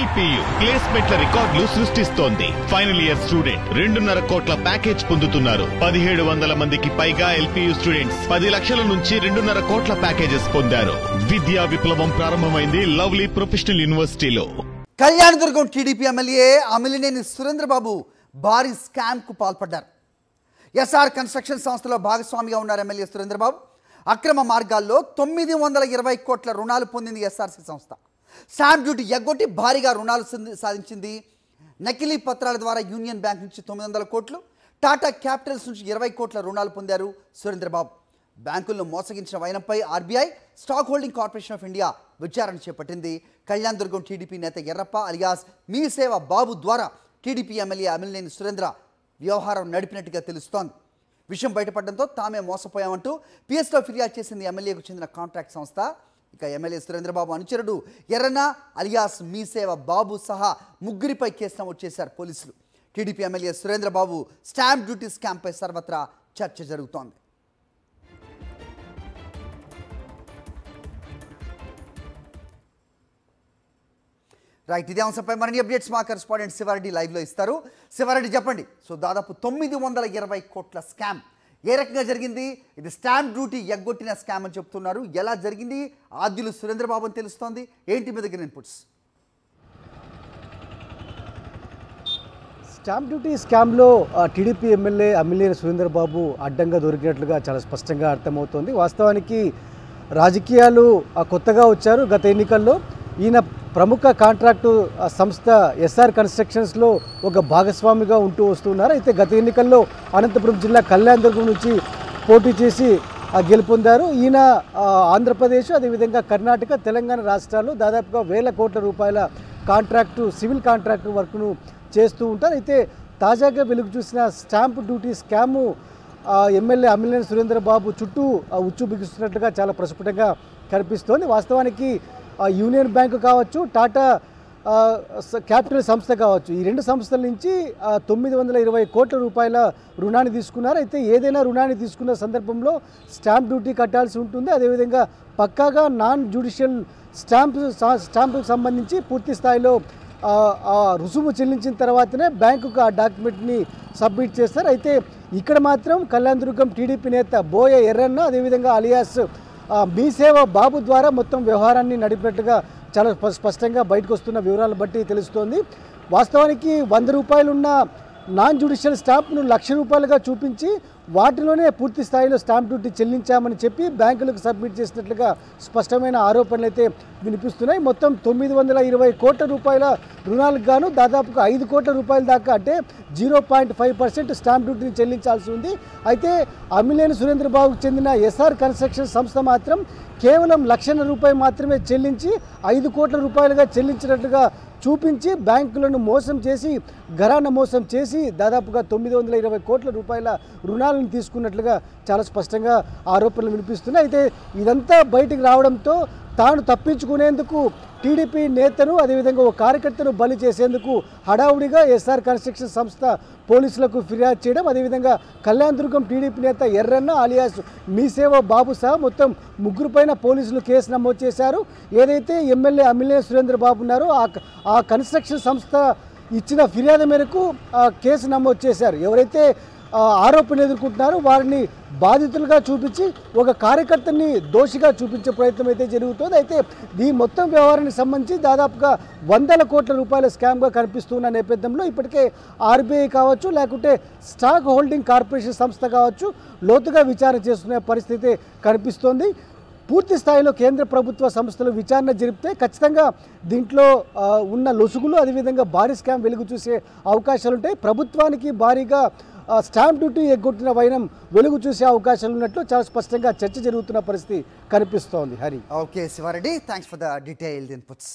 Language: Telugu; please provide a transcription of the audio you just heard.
LPU ప్లేస్మెంట్ల రికార్డులు సృష్టిస్తోంది. ఫైనల్ ఇయర్ స్టూడెంట్ 2.5 కోట్ల ప్యాకేజ్ పొందుతున్నారు. 1700 మందికి పైగా LPU స్టూడెంట్స్ 10 లక్షల నుంచి 2.5 కోట్ల ప్యాకేజెస్ పొందారు. విద్యా విప్లవం ప్రారంభమైంది లవ్లీ ప్రొఫెషనల్ యూనివర్సిటీలో. కళ్యాణదుర్గం టీడీపీ ఎమ్మెల్యే అమిలినేని సురేంద్రబాబు భారీ స్కామ్ కు పాల్పడ్డారు. ఎస్ఆర్ కన్స్ట్రక్షన్ సంస్థలో భాగస్వామిగా ఉన్నారు ఎమ్మెల్యే సురేంద్రబాబు. అక్రమ మార్గాల్లో 920 కోట్ల రుణాలు పొందింది ఎస్ఆర్సీ సంస్థ. స్టాంప్ డ్యూటీ ఎగ్గొట్టి భారీగా రుణాలు సాధించింది. నకిలీ పత్రాల ద్వారా యూనియన్ బ్యాంక్ నుంచి 900 కోట్లు, టాటా క్యాపిటల్స్ నుంచి 20 కోట్ల రుణాలు పొందారు సురేంద్రబాబు. బ్యాంకులను మోసగించిన వైనంపై RBI stock holding corporation of India విచారణ చేపట్టింది. కళ్యాణదుర్గం టీడీపీ నేత ఎర్రప్ప అలియాస్ మీ సేవ బాబు ద్వారా టీడీపీ ఎమ్మెల్యే అమిలినేని సురేంద్ర వ్యవహారం నడిపినట్టుగా తెలుస్తోంది. విషయం బయటపడడంతో తామే మోసపోయామంటూ పిఎస్లో ఫిర్యాదు చేసింది ఎమ్మెల్యేకు చెందిన కాంట్రాక్ట్ సంస్థ. ఇక ఎమ్మెల్యే సురేంద్రబాబు అనుచరుడు ఎర్రన్న అలియాస్ మీ సేవ బాబు సహా ముగ్గురిపై కేసు నమోదు చేశారు పోలీసులు. TDP MLA Surendrababu stamp duty స్కామ్పై సర్వత్రా చర్చ జరుగుతోంది. రైట్, ఇదే అంశంపై మరిన్ని అప్డేట్స్ మా కరెస్పాండెంట్ శివారెడ్డి లైవ్లో ఇస్తారు. శివారెడ్డి చెప్పండి, సో దాదాపు 920 కోట్ల స్కామ్ ఏ రకంగా జరిగింది? ఇది స్టాంప్ డ్యూటీ ఎగ్గొట్టిన స్కామ్ అని చెప్తున్నారు. ఎలా జరిగింది? ఆద్యులు సురేంద్రబాబు అని తెలుస్తోంది. ఏంటి మీ దగ్గర ఇన్పుట్స్? స్టాంప్ డ్యూటీ స్కామ్లో టీడీపీ ఎమ్మెల్యే అమిలినేని సురేంద్రబాబు అడ్డంగా దొరికినట్లుగా చాలా స్పష్టంగా అర్థమవుతోంది. వాస్తవానికి రాజకీయాలు కొత్తగా వచ్చారు. గత ఎన్నికల్లో ఈయన ప్రముఖ కాంట్రాక్టు సంస్థ ఎస్ఆర్ కన్స్ట్రక్షన్స్లో ఒక భాగస్వామిగా ఉంటూ వస్తున్నారు. అయితే గత ఎన్నికల్లో అనంతపురం జిల్లా కళ్యాణదుర్గం నుంచి పోటీ చేసి గెలుపొందారు. ఈయన ఆంధ్రప్రదేశ్, అదేవిధంగా కర్ణాటక, తెలంగాణ రాష్ట్రాల్లో దాదాపుగా 1000 కోట్ల రూపాయల కాంట్రాక్టు, సివిల్ కాంట్రాక్టు వర్క్ను చేస్తూ ఉంటారు. అయితే తాజాగా వెలుగు చూసిన stamp duty scam MLA Amilineni Surendra Babu చుట్టూ ఉచ్చు బిగుస్తున్నట్లుగా చాలా ప్రస్ఫుటంగా కనిపిస్తోంది. వాస్తవానికి యూనియన్ బ్యాంకు కావచ్చు, టాటా క్యాపిటల్ సంస్థ కావచ్చు, ఈ రెండు సంస్థల నుంచి 920 కోట్ల రూపాయల రుణాన్ని తీసుకున్నారు. అయితే ఏదైనా రుణాన్ని తీసుకున్న సందర్భంలో స్టాంప్ డ్యూటీ కట్టాల్సి ఉంటుంది. అదేవిధంగా పక్కాగా నాన్ జ్యుడిషియల్ స్టాంపుకు సంబంధించి పూర్తి స్థాయిలో రుసుము చెల్లించిన తర్వాతనే బ్యాంకుకు ఆ డాక్యుమెంట్ని సబ్మిట్ చేస్తారు. అయితే ఇక్కడ మాత్రం కళ్యాణదుర్గం టీడీపీ నేత బోయ ఎర్రన్న, అదేవిధంగా అలియాస్ మీ సేవ బాబు ద్వారా మొత్తం వ్యవహారాన్ని నడిపినట్టుగా చాలా స్పష్టంగా బయటకు వస్తున్న వివరాలు బట్టి తెలుస్తోంది. వాస్తవానికి 100 రూపాయలున్న నాన్ జ్యుడిషియల్ స్టాంప్ను 1,00,000 రూపాయలుగా చూపించి వాటిలోనే పూర్తి స్థాయిలో స్టాంప్ డ్యూటీ చెల్లించామని చెప్పి బ్యాంకులకు సబ్మిట్ చేసినట్లుగా స్పష్టమైన ఆరోపణలు అయితే వినిపిస్తున్నాయి. మొత్తం 920 కోట్ల రూపాయల రుణాలకు గాను దాదాపుగా 5 కోట్ల రూపాయల దాకా, అంటే 0.5% స్టాంప్ డ్యూటీని చెల్లించాల్సి ఉంది. అయితే అమిలినేని సురేంద్రబాబుకు చెందిన ఎస్ఆర్ కన్స్ట్రక్షన్ సంస్థ మాత్రం కేవలం 1,00,000 రూపాయలు మాత్రమే చెల్లించి 5 కోట్ల రూపాయలుగా చెల్లించినట్లుగా చూపించి బ్యాంకులను మోసం చేసి, ఘరానా మోసం చేసి దాదాపుగా 920 కోట్ల రూపాయల రుణాలను తీసుకున్నట్లుగా చాలా స్పష్టంగా ఆరోపణలు వినిపిస్తున్నాయి. అయితే ఇదంతా బయటికి రావడంతో తాను తప్పించుకునేందుకు టీడీపీ నేతను, అదేవిధంగా ఒక కార్యకర్తను బలి చేసేందుకు హడావుడిగా ఎస్ఆర్ కన్స్ట్రక్షన్ సంస్థ పోలీసులకు ఫిర్యాదు చేయడం, అదేవిధంగా కళ్యాణదుర్గం టీడీపీ నేత ఎర్రన్న అలియాస్ మీ సేవ బాబు సహా మొత్తం ముగ్గురుపైన పోలీసులు కేసు నమోదు చేశారు. ఏదైతే ఎమ్మెల్యే అమిలినేని సురేంద్రబాబు ఉన్నారో ఆ కన్స్ట్రక్షన్ సంస్థ ఇచ్చిన ఫిర్యాదు మేరకు కేసు నమోదు చేశారు. ఎవరైతే ఆరోపణలు ఎదుర్కొంటున్నారో వారిని బాధితులుగా చూపించి ఒక కార్యకర్తని దోషిగా చూపించే ప్రయత్నం అయితే జరుగుతుంది. అయితే ఈ మొత్తం వ్యవహారానికి సంబంధించి దాదాపుగా 100 కోట్ల రూపాయల స్కామ్గా కనిపిస్తున్న నేపథ్యంలో ఇప్పటికే ఆర్బీఐ కావచ్చు, లేకుంటే స్టాక్ హోల్డింగ్ కార్పొరేషన్ సంస్థ కావచ్చు లోతుగా విచారణ చేస్తున్న పరిస్థితి కనిపిస్తోంది. పూర్తి స్థాయిలో కేంద్ర ప్రభుత్వ సంస్థలు విచారణ జరిపితే ఖచ్చితంగా దీంట్లో ఉన్న లొసుగులు, అదేవిధంగా భారీ స్కామ్ వెలుగు చూసే అవకాశాలుంటాయి. ప్రభుత్వానికి భారీగా స్టాంప్ డ్యూటీ ఎగ్గొట్టిన వైనం వెలుగు చూసే అవకాశాలు ఉన్నట్లు చాలా స్పష్టంగా చర్చ జరుగుతున్న పరిస్థితి కనిపిస్తోంది. Hari. Okay Sivareddy, thanks for the detailed inputs.